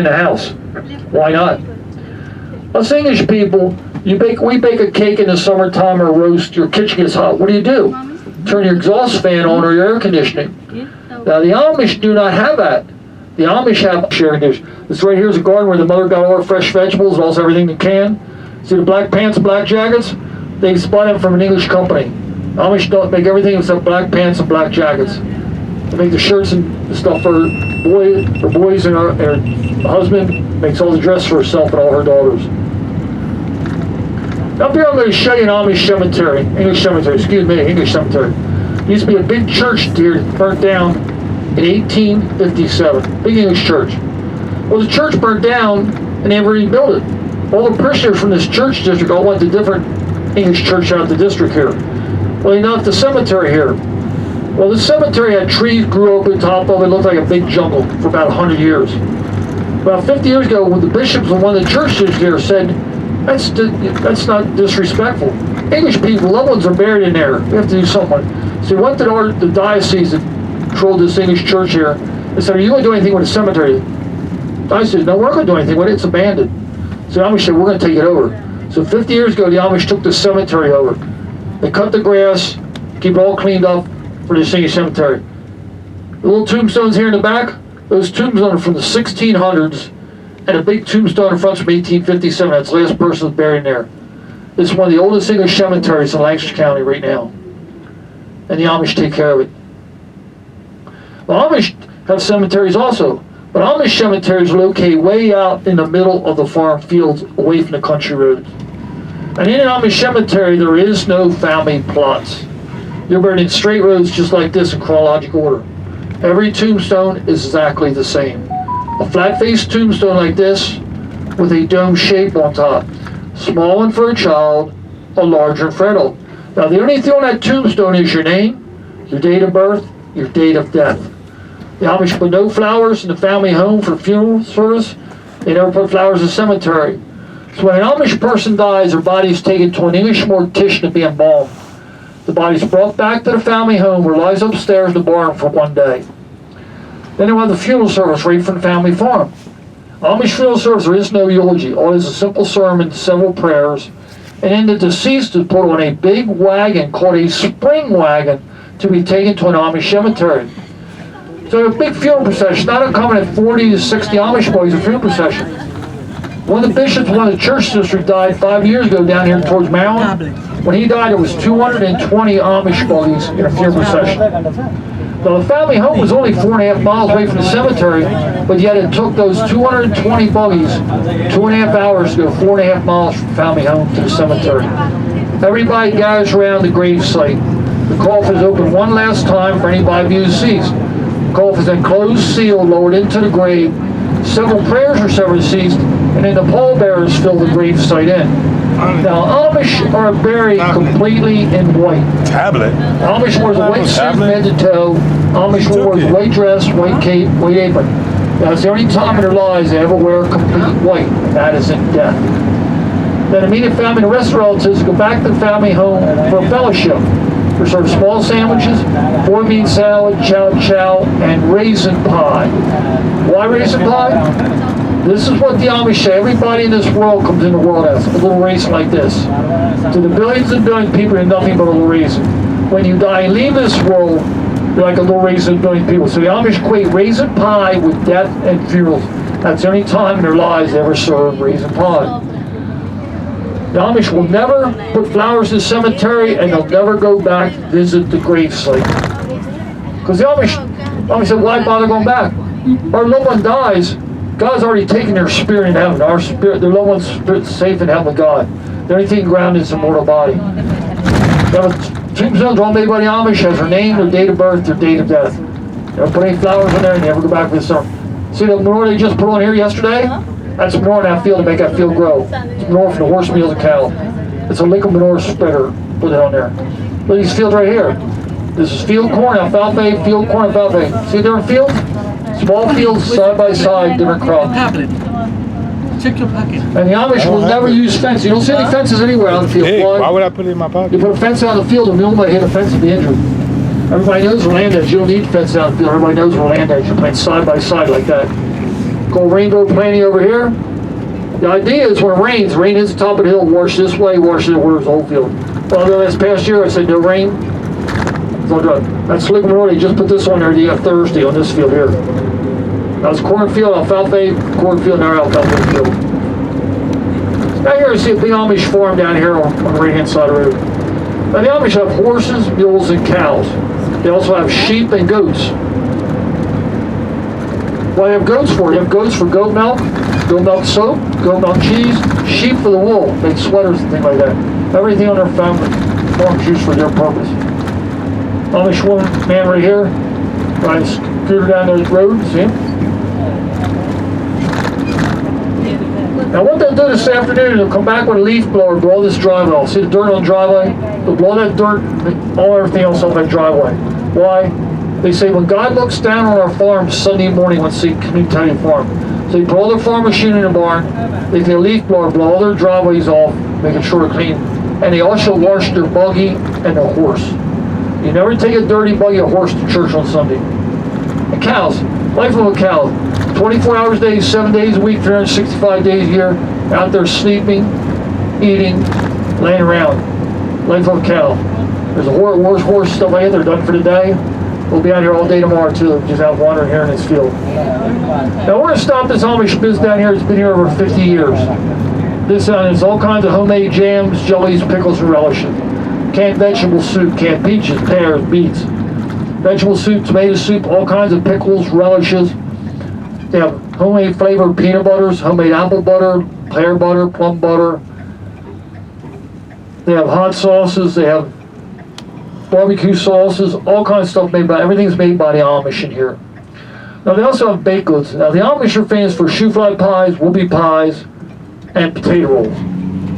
in the house. Why not? Us English people, we bake a cake in the summertime or a roast, your kitchen gets hot. What do? Turn your exhaust fan on or your air conditioning. Now the Amish do not have that. The Amish have air conditioning. This right here is a garden where the mother got all her fresh vegetables and also everything they can. See the black pants and black jackets? They spun them from an English company. Amish don't make everything except black pants and black jackets. They make the shirts and stuff for boys and her husband makes all the dress for herself and all her daughters. Up here I'm going to show you an Amish cemetery, English cemetery. There used to be a big church here that burnt down in 1857, big English church. Well, the church burnt down and they never rebuilt it. All the parishioners from this church district all went to different English church out of the district here. Well, they left the cemetery here. Well, the cemetery had trees grew up on top of it. It looked like a big jungle for about 100 years. About 50 years ago, when the bishops of one of the churches here said, that's not disrespectful. English people, loved ones are buried in there. We have to do something. So we went to the diocese that controlled this English church here. They said, are you going to do anything with the cemetery? The diocese said, no, we're not going to do anything with it. It's abandoned. So the Amish said, we're going to take it over. So 50 years ago, the Amish took the cemetery over. They cut the grass, keep it all cleaned up for this English cemetery. The little tombstones here in the back, those tombstones are from the 1600s, and a big tombstone in front from 1857. That's the last person buried there. This is one of the oldest English cemeteries in Lancaster County right now. And the Amish take care of it. The Amish have cemeteries also, but Amish cemeteries are located way out in the middle of the farm fields, away from the country roads. And in an Amish cemetery, there is no family plots. You're buried in straight roads just like this in chronological order. Every tombstone is exactly the same. A flat-faced tombstone like this with a dome shape on top. Small one for a child, a larger one for an adult. Now the only thing on that tombstone is your name, your date of birth, your date of death. The Amish put no flowers in the family home for funeral service. They never put flowers in the cemetery. So when an Amish person dies, their body is taken to an English mortician to be embalmed. The body is brought back to the family home where it lies upstairs in the barn for one day. Then they will have the funeral service right from the family farm. Amish funeral service, there is no eulogy. All is a simple sermon, several prayers, and then the deceased is put on a big wagon called a spring wagon to be taken to an Amish cemetery. So a big funeral procession, not coming at 40 to 60 Amish boys, a funeral procession. One of the bishops of one of the church districts died 5 years ago down here towards Maryland. When he died, there was 220 Amish buggies in a funeral procession. Now, the family home was only 4.5 miles away from the cemetery, but yet it took those 220 buggies 2.5 hours to go 4.5 miles from family home to the cemetery. Everybody gathers around the grave site. The coffin is opened one last time for anybody who's deceased. The coffin is then closed, sealed, lowered into the grave. Several prayers are said deceased, and then the pallbearers fill the grave site in. Now, Amish are buried completely in white. Amish wears a white suit from head to toe. Amish wears a white dress, white cape, white apron. Now, it's the only time in their lives they ever wear complete white, and that is in death. Then immediate family and the rest of the relatives go back to the family home for a fellowship. They're served small sandwiches, 4-bean salad, chow, and raisin pie. Why raisin pie? This is what the Amish say. Everybody in this world comes in the world as a little raisin like this. To the billions and billions of people, you're nothing but a little raisin. When you die and leave this world, you're like a little raisin to a billion people. So the Amish equate raisin pie with death and funerals. That's the only time in their lives they ever serve raisin pie. The Amish will never put flowers in the cemetery, and they'll never go back to visit the grave site. Because the Amish said, why bother going back? Our loved one dies, God's already taken their spirit in heaven. Our spirit, their loved one's spirit is safe in heaven with God. The only thing grounded is a mortal body. Now, tombstones all made by the Amish has their name, their date of birth, their date of death. They don't put any flowers in there, and they never go back for the summer. See the manure they just put on here yesterday? That's manure in that field to make that field grow. It's manure from the horse meals of cattle. It's a liquid manure spreader. Put it on there. Look at these fields right here. This is field corn, alfalfa, field corn, alfalfa. See different fields? Small fields side by side, different crops. Check your pocket. And the Amish will never use fence. You don't see any fences anywhere out in the field. Hey, why would I put it in my pocket? You put a fence out in the field and nobody hit a fence and be injured. Everybody knows where land is. You don't need fence out in the field. Everybody knows where land is. You plant side by side like that. Called rainbow planting over here. The idea is when it rains, rain hits the top of the hill, wash this way, wash it, waters the whole field. Well, this past year I said no rain. So that's liquid manure. They just put this on there the Thursday on this field here. That's cornfield, alfalfa, cornfield, and our alfalfa field. Now here I see a big Amish farm down here on the right-hand side of the road. Now the Amish have horses, mules, and cows. They also have sheep and goats. What do they have goats for? They have goats for goat milk soap, goat milk cheese, sheep for the wool, make sweaters and things like that. Everything on their farm is used for their purpose. Amish woman, man right here, riding a scooter down the road, see him? Now what they'll do this afternoon, they'll come back with a leaf blower, blow this driveway off. See the dirt on the driveway? They'll blow that dirt, everything else off that driveway. Why? They say when God looks down on our farm Sunday morning, once they come to your farm, so they put all their farm machine in the barn, they take a leaf blower, blow all their driveways off, making sure they're clean, and they also wash their buggy and their horse. You never take a dirty buggy or horse to church on Sunday. And cows, life of a cow, 24 hours a day, 7 days a week, 365 days a year, out there sleeping, eating, laying around. Life of a cow. There's a horse, stuff like that, they're done for the day. We'll be out here all day tomorrow too, just out wandering here in this field. Now we're going to stop this Amish business down here. It's been here over 50 years. This is all kinds of homemade jams, jellies, pickles, and relishes. Canned vegetable soup, canned peaches, pears, beets. Vegetable soup, tomato soup, all kinds of pickles, relishes. They have homemade flavored peanut butters, homemade apple butter, pear butter, plum butter. They have hot sauces. They have barbecue sauces, all kinds of stuff everything's made by the Amish in here. Now they also have baked goods. Now the Amish are famous for shoe fly pies, whoopie pies, and potato rolls,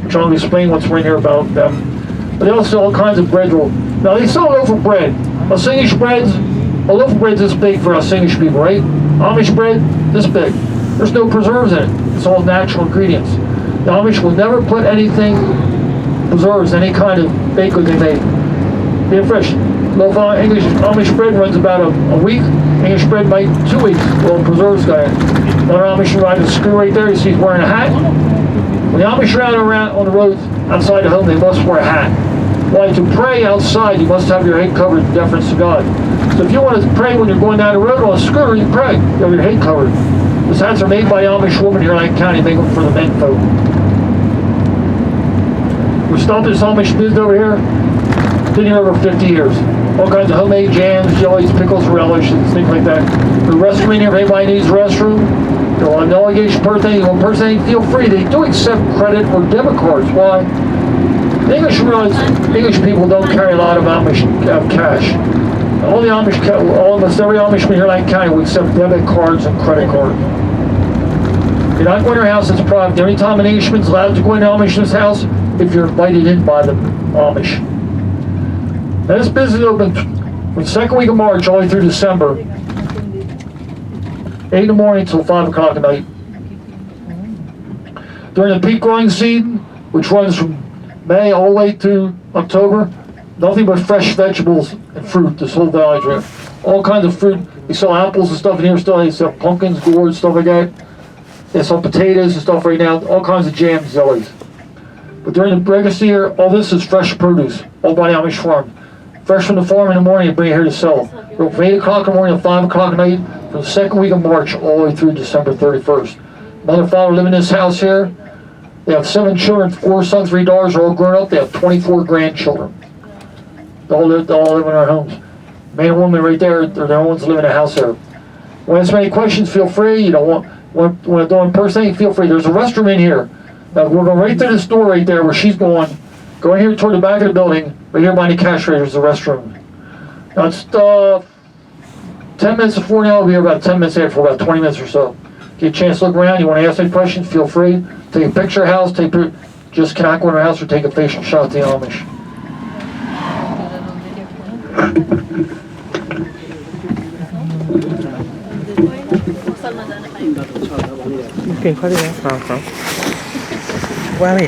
which I'll explain what's right here about them. But they also sell all kinds of bread rolls. Now they sell a loaf of bread. A loaf of bread's this big for us English people, right? Amish bread, this big. There's no preserves in it. It's all natural ingredients. The Amish will never put anything, preserves, any kind of baked good they make. They're fresh. Loaf of English Amish bread runs about a week. English bread might 2 weeks. Well, preserves guy. Another Amish riding a screw right there. You see he's wearing a hat. When the Amish ride around on the roads outside the home, they must wear a hat. Why? To pray outside, you must have your head covered in deference to God. So if you want to pray when you're going down the road on a scooter, you pray. You have your head covered. These hats are made by the Amish woman here in Lake County. Make them for the men folk. We stopped this Amish business over here. Been here over 50 years. All kinds of homemade jams, jellies, pickles, relishes, things like that. The restroom in here, if anybody needs a restroom, you want no obligation per thing, you want per thing, feel free. They do accept credit or debit cards. Why? The English realize English people don't carry a lot of Amish cash. Almost every Amish here in Lake County will accept debit cards and credit cards. You're not going to your house, it's private. The only time an Englishman's allowed to go into Amish's house if you're invited in by the Amish. Now this business is open from the second week of March all the way through December, 8 in the morning till 5 o'clock at night. During the peak growing season, which runs from May all the way to October, nothing but fresh vegetables and fruit, this whole valley here. All kinds of fruit. They sell apples and stuff in here still. They sell pumpkins, gourds, stuff like that. They sell potatoes and stuff right now. All kinds of jams, jellies. But during the regular year, all this is fresh produce, all by the Amish farm. Fresh from the farm in the morning and bring it here to sell. From 8 o'clock in the morning to 5 o'clock at night for the second week of March all the way through December 31st. Mother and father live in this house here. They have 7 children, 4 sons, 3 daughters, are all grown up. They have 24 grandchildren. They all live in our homes. Man and woman right there, they're the only ones living in a house there. Want to ask any questions, feel free. You don't want to do in person, feel free. There's a restroom in here. Now we're going right to this door right there where she's going. Go in here toward the back of the building. Right here by the cash register is the restroom. Now it's 10 minutes before now. We'll be here about 10 minutes after, for about 20 minutes or so. Get a chance to look around. You want to ask any questions, feel free. Take a picture of the house. Just cannot go in our house or take a facial shot to the Amish. Kinh quá đi. Qua đi.